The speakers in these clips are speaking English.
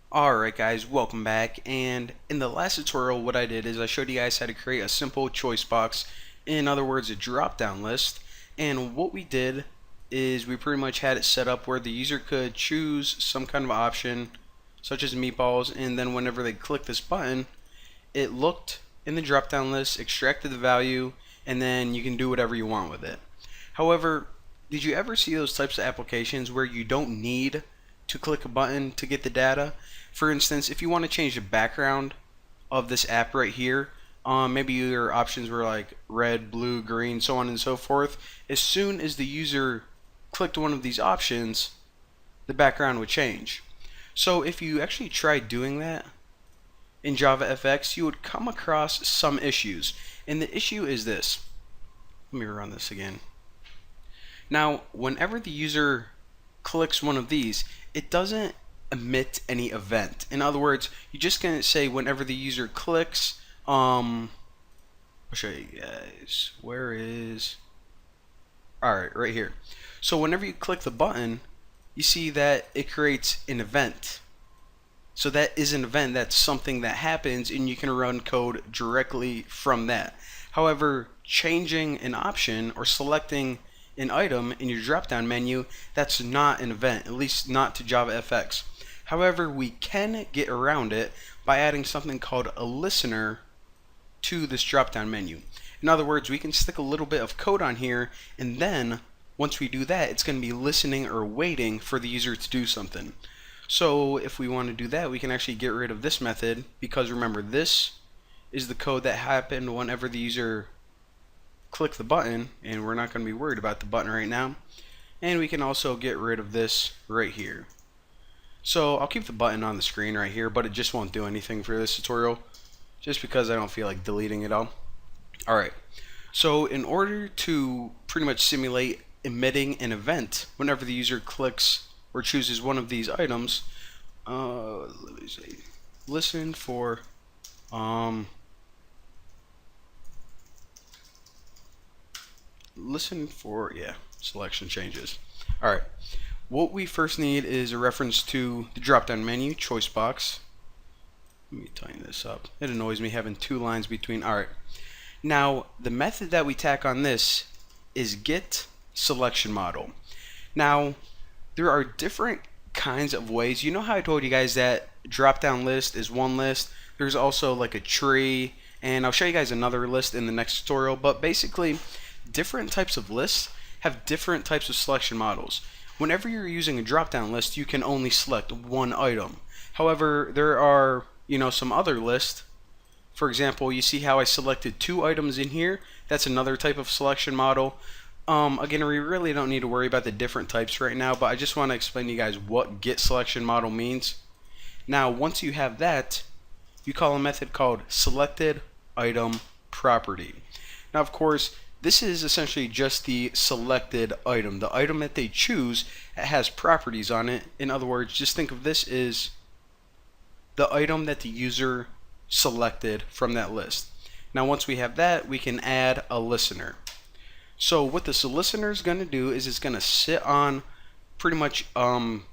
Alright guys, welcome back, and in the last tutorial what I did is I showed you guys how to create a simple choice box, in other words a drop down list. And what we did is we pretty much had it set up where the user could choose some kind of option such as meatballs, and then whenever they click this button it looked in the drop down list, extracted the value, and then you can do whatever you want with it. However, did you ever see those types of applications where you don't need to click a button to get the data? For instance, if you want to change the background of this app right here, maybe your options were like red, blue, green, so on and so forth. As soon as the user clicked one of these options, the background would change. So if you actually tried doing that in JavaFX, you would come across some issues. And the issue is this. Let me run this again. Now, whenever the user clicks one of these, it doesn't emit any event. In other words, you're just going to say whenever the user clicks, I'll show you guys. Where is... Alright, right here. So whenever you click the button, you see that it creates an event. So that is an event, that's something that happens, and you can run code directly from that. However, changing an option or selecting an item in your drop-down menu, that's not an event, at least not to JavaFX. However, we can get around it by adding something called a listener to this drop-down menu. In other words, we can stick a little bit of code on here, and then once we do that, it's going to be listening or waiting for the user to do something. So if we want to do that, we can actually get rid of this method, because remember, this is the code that happened whenever the user clicked the button, and we're not going to be worried about the button right now. And we can also get rid of this right here. So I'll keep the button on the screen right here, but it just won't do anything for this tutorial, just because I don't feel like deleting it all. Alright, so in order to pretty much simulate emitting an event whenever the user clicks or chooses one of these items, let me see, listen for selection changes. Alright, what we first need is a reference to the drop down menu choice box. Let me tighten this up, it annoys me having two lines between. Alright, now the method that we tack on this is get selection model. Now there are different kinds of ways. You know how I told you guys that drop down list is one list, there's also like a tree, and I'll show you guys another list in the next tutorial, but basically different types of lists have different types of selection models. Whenever you're using a drop down list, you can only select one item. However, there are, some other lists. For example, you see how I selected two items in here? That's another type of selection model. Again, we really don't need to worry about the different types right now, but I just want to explain to you guys what get selection model means. Now, once you have that, you call a method called selected item property. Now, of course, this is essentially just the selected item. The item that they choose has properties on it. In other words, just think of this as the item that the user selected from that list. Now, once we have that, we can add a listener. So what this listener is going to do is it's going to sit on pretty much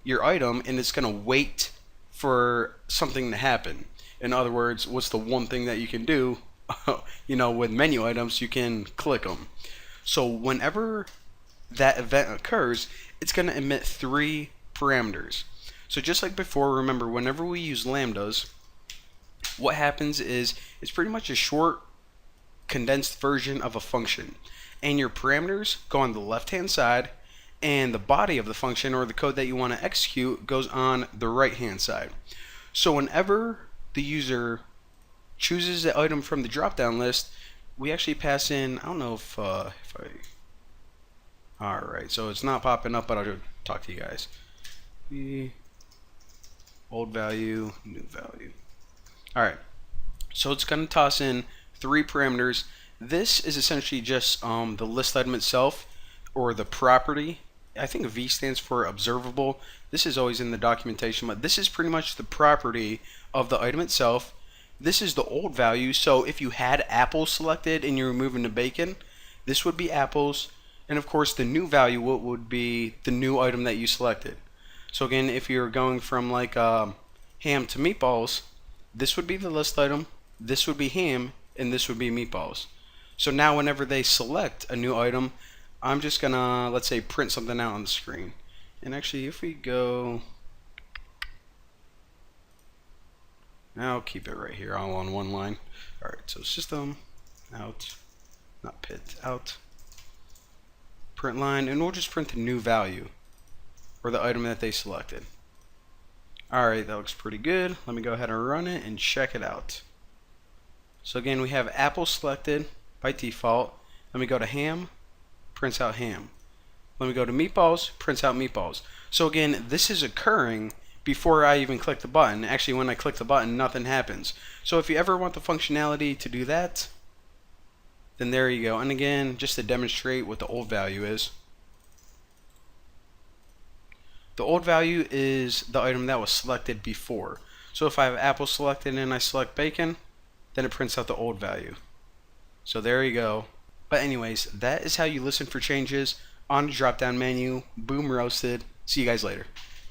your item, and it's going to wait for something to happen. In other words, what's the one thing that you can do? With menu items, you can click them. So whenever that event occurs, it's going to emit three parameters. So just like before, remember, whenever we use lambdas, what happens is it's pretty much a short, condensed version of a function. And your parameters go on the left hand side, and the body of the function or the code that you want to execute goes on the right hand side. So whenever the user chooses the item from the drop down list, we actually pass in, I don't know if I alright, so it's not popping up, but I'll talk to you guys. The old value, new value. Alright, so it's going to toss in three parameters. This is essentially just the list item itself, or the property. I think V stands for observable. This is always in the documentation, but this is pretty much the property of the item itself. This is the old value, so if you had apples selected and you're moving to bacon, this would be apples. And of course the new value would be the new item that you selected. So again, if you're going from like ham to meatballs, this would be the list item, this would be ham, and this would be meatballs. So now whenever they select a new item, I'm just gonna, let's say, print something out on the screen. And actually, if we go, I'll keep it right here all on one line. Alright, so system out, not pit, out, print line, and we'll just print the new value, or the item that they selected. Alright, that looks pretty good. Let me go ahead and run it and check it out. So again, we have apple selected by default. Let me go to ham, prints out ham. Let me go to meatballs, prints out meatballs. So again, this is occurring before I even click the button. Actually, when I click the button, nothing happens. So if you ever want the functionality to do that, then there you go. And again, just to demonstrate what the old value is. The old value is the item that was selected before. So if I have apple selected and I select bacon, then it prints out the old value. So there you go. But anyways, that is how you listen for changes on the drop down menu. Boom roasted. See you guys later.